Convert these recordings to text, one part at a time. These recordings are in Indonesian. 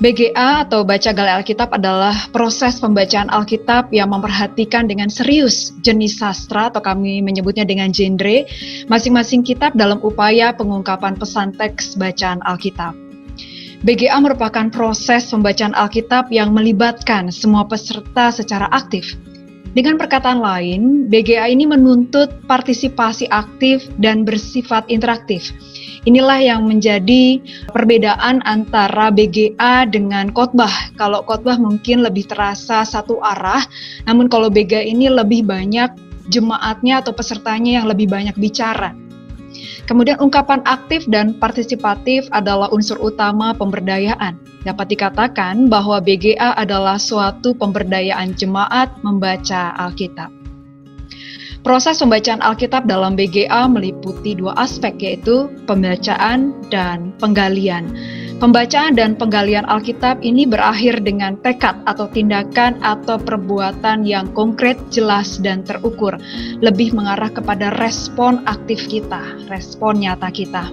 BGA atau Baca Gali Alkitab adalah proses pembacaan Alkitab yang memperhatikan dengan serius jenis sastra atau kami menyebutnya dengan genre masing-masing kitab dalam upaya pengungkapan pesan teks bacaan Alkitab. BGA merupakan proses pembacaan Alkitab yang melibatkan semua peserta secara aktif. Dengan perkataan lain, BGA ini menuntut partisipasi aktif dan bersifat interaktif. Inilah yang menjadi perbedaan antara BGA dengan khotbah. Kalau khotbah mungkin lebih terasa satu arah, namun kalau BGA ini lebih banyak jemaatnya atau pesertanya yang lebih banyak bicara. Kemudian ungkapan aktif dan partisipatif adalah unsur utama pemberdayaan. Dapat dikatakan bahwa BGA adalah suatu pemberdayaan jemaat membaca Alkitab. Proses pembacaan Alkitab dalam BGA meliputi dua aspek, yaitu pembacaan dan penggalian. Pembacaan dan penggalian Alkitab ini berakhir dengan tekad atau tindakan atau perbuatan yang konkret, jelas, dan terukur. Lebih mengarah kepada respon aktif kita, respon nyata kita.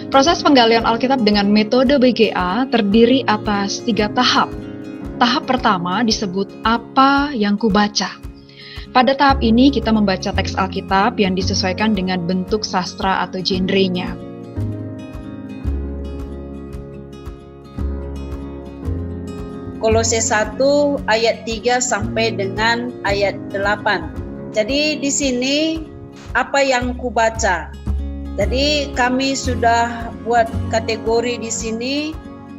Proses penggalian Alkitab dengan metode BGA terdiri atas 3 tahap. Tahap pertama disebut apa yang kubaca. Pada tahap ini kita membaca teks Alkitab yang disesuaikan dengan bentuk sastra atau genrenya. Kolose 1 ayat 3 sampai dengan ayat 8. Jadi di sini apa yang kubaca. Jadi kami sudah buat kategori di sini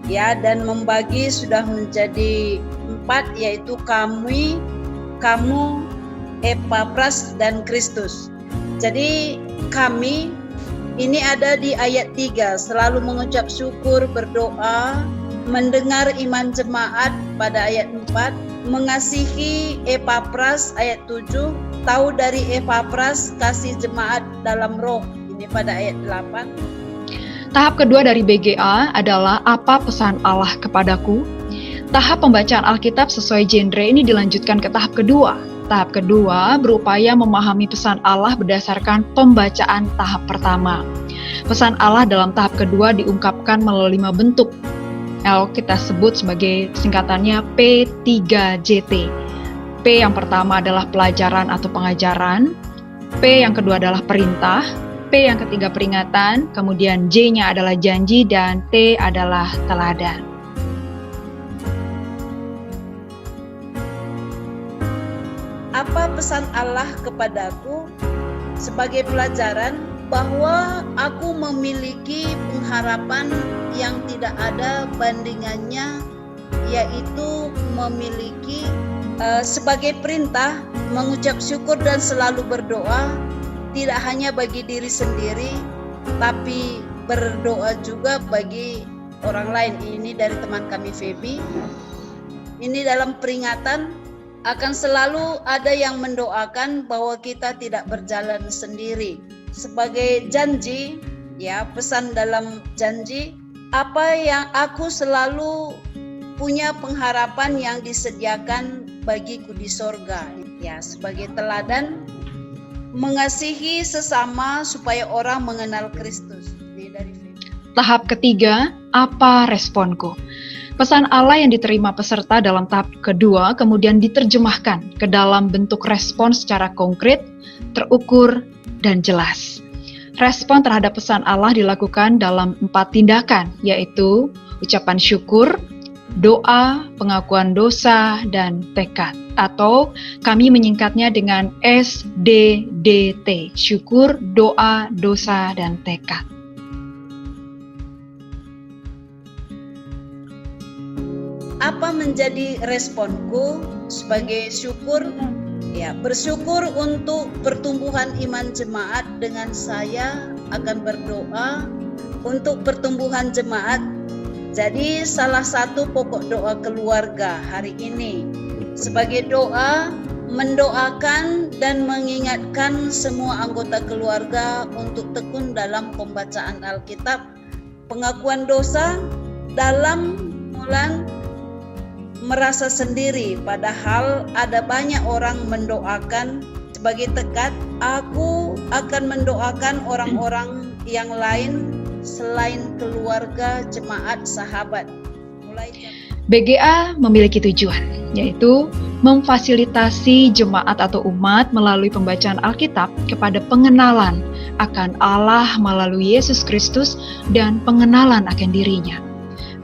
ya, dan membagi sudah menjadi 4, yaitu kami, kamu, Epapras, dan Kristus. Jadi kami ini ada di ayat 3, selalu mengucap syukur, berdoa, mendengar iman jemaat pada ayat 4, mengasihi Epapras ayat 7, tahu dari Epapras kasih jemaat dalam roh, ini pada ayat 8. Tahap kedua dari BGA adalah apa pesan Allah kepadaku. Tahap pembacaan Alkitab sesuai genre ini dilanjutkan ke tahap kedua. Tahap kedua berupaya memahami pesan Allah berdasarkan pembacaan tahap pertama. Pesan Allah dalam tahap kedua diungkapkan melalui 5 bentuk. Kita sebut sebagai singkatannya P3JT. P yang pertama adalah pelajaran atau pengajaran, P yang kedua adalah perintah, P yang ketiga peringatan, kemudian J-nya adalah janji, dan T adalah teladan. Apa pesan Allah kepadaku? Sebagai pelajaran bahwa aku memiliki pengharapan yang tidak ada bandingannya, yaitu memiliki sebagai perintah mengucap syukur dan selalu berdoa, tidak hanya bagi diri sendiri tapi berdoa juga bagi orang lain. Ini dari teman kami Feby. Ini dalam peringatan akan selalu ada yang mendoakan bahwa kita tidak berjalan sendiri. Sebagai janji, ya, pesan dalam janji, apa yang aku selalu punya pengharapan yang disediakan bagiku di sorga. Ya, sebagai teladan, mengasihi sesama supaya orang mengenal Kristus. Tahap ketiga, apa responku? Pesan Allah yang diterima peserta dalam tahap kedua kemudian diterjemahkan ke dalam bentuk respon secara konkret, terukur, dan jelas. Respon terhadap pesan Allah dilakukan dalam 4 tindakan, yaitu ucapan syukur, doa, pengakuan dosa, dan tekad. Atau kami menyingkatnya dengan SDDT, syukur, doa, dosa, dan tekad. Apa menjadi responku sebagai syukur? Ya, bersyukur untuk pertumbuhan iman jemaat dengan saya akan berdoa untuk pertumbuhan jemaat. Jadi salah satu pokok doa keluarga hari ini sebagai doa mendoakan dan mengingatkan semua anggota keluarga untuk tekun dalam pembacaan Alkitab, pengakuan dosa dalam mulan merasa sendiri, padahal ada banyak orang mendoakan sebagai tekad. Aku akan mendoakan orang-orang yang lain selain keluarga, jemaat, sahabat. mulai jam BGA memiliki tujuan, yaitu memfasilitasi jemaat atau umat melalui pembacaan Alkitab kepada pengenalan akan Allah melalui Yesus Kristus dan pengenalan akan dirinya.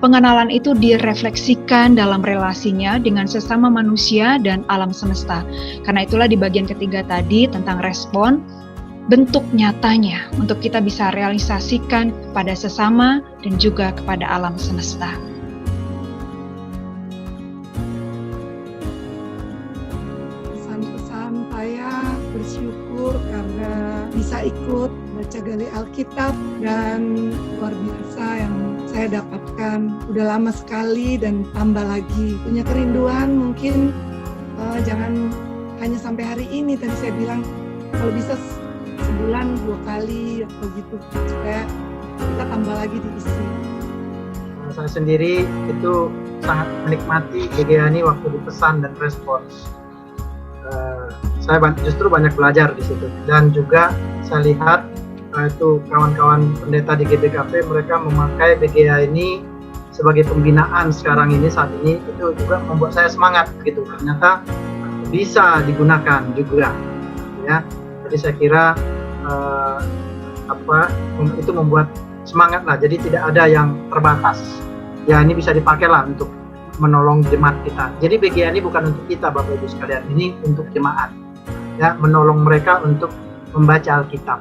Pengenalan itu direfleksikan dalam relasinya dengan sesama manusia dan alam semesta. Karena itulah di bagian ketiga tadi tentang respon, bentuk nyatanya untuk kita bisa realisasikan kepada sesama dan juga kepada alam semesta. Pesan-pesan saya bersyukur karena bisa ikut baca gali Alkitab dan luar biasa yang saya dapatkan. Udah lama sekali dan tambah lagi. Punya kerinduan mungkin jangan hanya sampai hari ini. Tadi saya bilang kalau bisa sebulan 2 kali atau gitu supaya kita tambah lagi diisi. Saya sendiri itu sangat menikmati BGA ini waktu dipesan dan respons. Saya justru banyak belajar di situ, dan juga saya lihat itu kawan-kawan pendeta di GBKP mereka memakai BGA ini sebagai pembinaan sekarang ini, saat ini, itu juga membuat saya semangat gitu. Ternyata bisa digunakan juga, ya. Jadi saya kira itu membuat semangat lah. Jadi tidak ada yang terbatas. Ya, ini bisa dipakai lah untuk menolong jemaat kita. Jadi BGA ini bukan untuk kita, Bapak Ibu sekalian, ini untuk jemaat. Ya, menolong mereka untuk membaca Alkitab.